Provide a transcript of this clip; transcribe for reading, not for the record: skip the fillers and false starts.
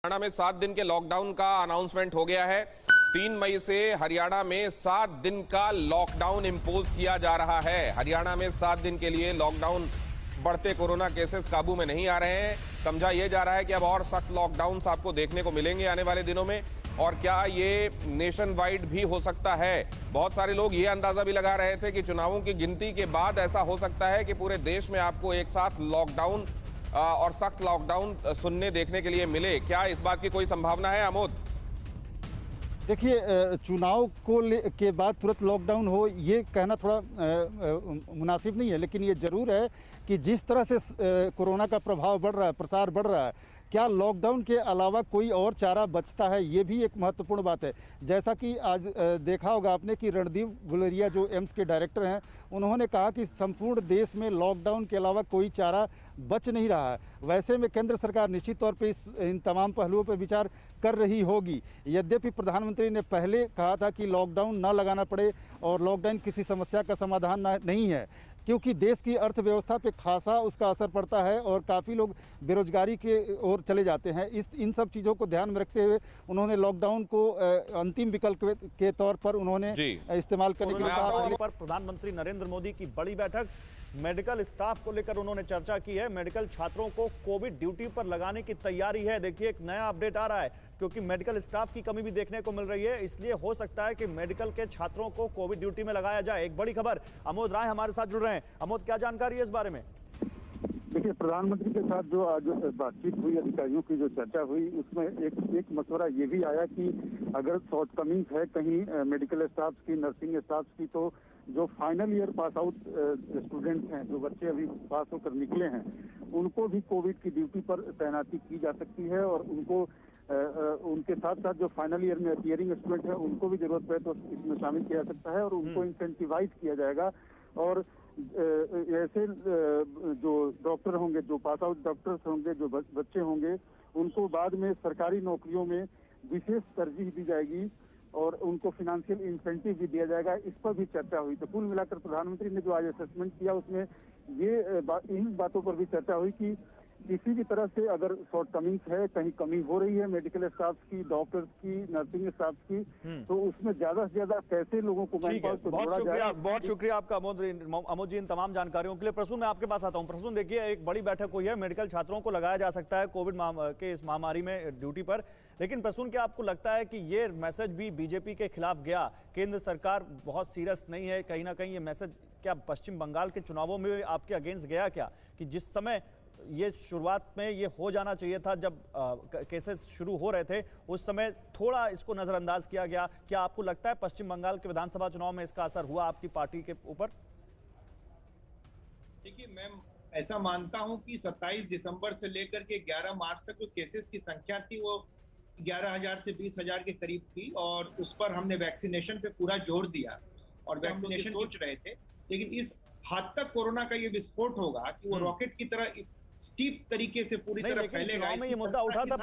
हरियाणा में 7 दिन के लॉकडाउन का अनाउंसमेंट हो गया है। 3 मई से हरियाणा में 7 दिन का लॉकडाउन इंपोज किया जा रहा है। हरियाणा में 7 दिन के लिए लॉकडाउन, बढ़ते कोरोना केसेस काबू में नहीं आ रहे हैं। समझा यह जा रहा है कि अब और सख्त लॉकडाउन आपको देखने को मिलेंगे आने वाले दिनों में। और क्या ये नेशन वाइड भी हो सकता है? बहुत सारे लोग ये अंदाजा भी लगा रहे थे कि चुनावों की गिनती के बाद ऐसा हो सकता है कि पूरे देश में आपको एक साथ लॉकडाउन और सख्त लॉकडाउन सुनने देखने के लिए मिले। क्या इस बात की कोई संभावना है, आमोद? देखिए, चुनाव के बाद तुरंत लॉकडाउन हो ये कहना थोड़ा मुनासिब नहीं है, लेकिन ये जरूर है कि जिस तरह से कोरोना का प्रभाव बढ़ रहा है, प्रसार बढ़ रहा है, क्या लॉकडाउन के अलावा कोई और चारा बचता है, ये भी एक महत्वपूर्ण बात है। जैसा कि आज देखा होगा आपने कि रणदीप गुलेरिया जो एम्स के डायरेक्टर हैं, उन्होंने कहा कि संपूर्ण देश में लॉकडाउन के अलावा कोई चारा बच नहीं रहा है। वैसे में केंद्र सरकार निश्चित तौर पे इन तमाम पहलुओं पर विचार कर रही होगी। यद्यपि प्रधानमंत्री ने पहले कहा था कि लॉकडाउन न लगाना पड़े और लॉकडाउन किसी समस्या का समाधान नहीं है, क्योंकि देश की अर्थव्यवस्था पे खासा उसका असर पड़ता है और काफ़ी लोग बेरोजगारी के ओर चले जाते हैं। इन सब चीज़ों को ध्यान में रखते हुए उन्होंने लॉकडाउन को अंतिम विकल्प के तौर पर उन्होंने इस्तेमाल करने की कहा। पर प्रधानमंत्री नरेंद्र मोदी की बड़ी बैठक, मेडिकल स्टाफ को लेकर उन्होंने चर्चा की है। मेडिकल छात्रों को कोविड ड्यूटी पर लगाने की तैयारी है। देखिए, एक नया अपडेट आ रहा है, क्योंकि मेडिकल स्टाफ की कमी भी देखने को मिल रही है, इसलिए हो सकता है कि मेडिकल के छात्रों को कोविड ड्यूटी में लगाया जाए। एक बड़ी खबर, अमोद राय हमारे साथ जुड़ रहे हैं। अमोद, क्या जानकारी है इस बारे में? देखिए, प्रधानमंत्री के साथ जो आज बातचीत हुई, अधिकारियों की जो चर्चा हुई, उसमें एक मशवरा ये भी आया कि अगर शॉर्टकमिंग्स है कहीं मेडिकल स्टाफ की, नर्सिंग स्टाफ की, तो जो final year pass out students हैं, जो बच्चे अभी पास होकर निकले हैं, उनको भी कोविड की ड्यूटी पर तैनाती की जा सकती है। और उनको उनके साथ साथ जो फाइनल ईयर में अपियरिंग स्टूडेंट है, उनको भी जरूरत पड़े तो इसमें शामिल किया जा सकता है और उनको इंसेंटिवाइज किया जाएगा। और ऐसे जो डॉक्टर होंगे, जो पास आउट डॉक्टर्स होंगे, जो बच्चे होंगे, उनको बाद में सरकारी नौकरियों में विशेष तरजीह दी जाएगी और उनको फाइनेंशियल इंसेंटिव भी दिया जाएगा। इस पर भी चर्चा हुई। तो कुल मिलाकर प्रधानमंत्री ने जो आज असेसमेंट किया, उसमें इन बातों पर भी चर्चा हुई कि किसी भी तरह से अगर शॉर्टकमिंग्स है, कहीं कमी हो रही है मेडिकल स्टाफ की, डॉक्टर्स की, नर्सिंग स्टाफ की, तो उसमें ज्यादा से ज्यादा कैसे लोगों को मैनपावर को जोड़ा जाए। बहुत शुक्रिया आपका अमोद जी इन तमाम जानकारियों के लिए। प्रसून, मैं आपके पास आता हूं। प्रसून, देखिए, एक बड़ी बैठक हुई है, मेडिकल छात्रों को लगाया जा सकता है कोविड के इस महामारी में ड्यूटी पर, लेकिन प्रसून, क्या आपको लगता है कि ये मैसेज भी बीजेपी के खिलाफ गया? केंद्र सरकार बहुत सीरियस नहीं है, कहीं ना कहीं ये मैसेज क्या पश्चिम बंगाल के चुनावों में आपके अगेंस्ट गया क्या, कि जिस समय ये शुरुआत में ये हो जाना चाहिए था, जब केसेस शुरू हो रहे थे, उस समय थोड़ा इसको नजरअंदाज किया गया? क्या आपको लगता है पश्चिम बंगाल के विधानसभा चुनाव में इसका असर हुआ आपकी पार्टी के ऊपर? देखिए, मैं ऐसा मानता हूं कि 27 दिसंबर से लेकर के 11 मार्च तक जो केसेस की संख्या थी वो 11,000 से 20,000 के करीब थी, और उस पर हमने वैक्सीनेशन पे पूरा जोर दिया और वैक्सीनेशन सोच रहे थे। लेकिन इस हद तक कोरोना का ये विस्फोट होगा कि वो रॉकेट की तरह स्टीप तरीके से पूरी तरह फैलेगा। ये मुद्दा उठा था।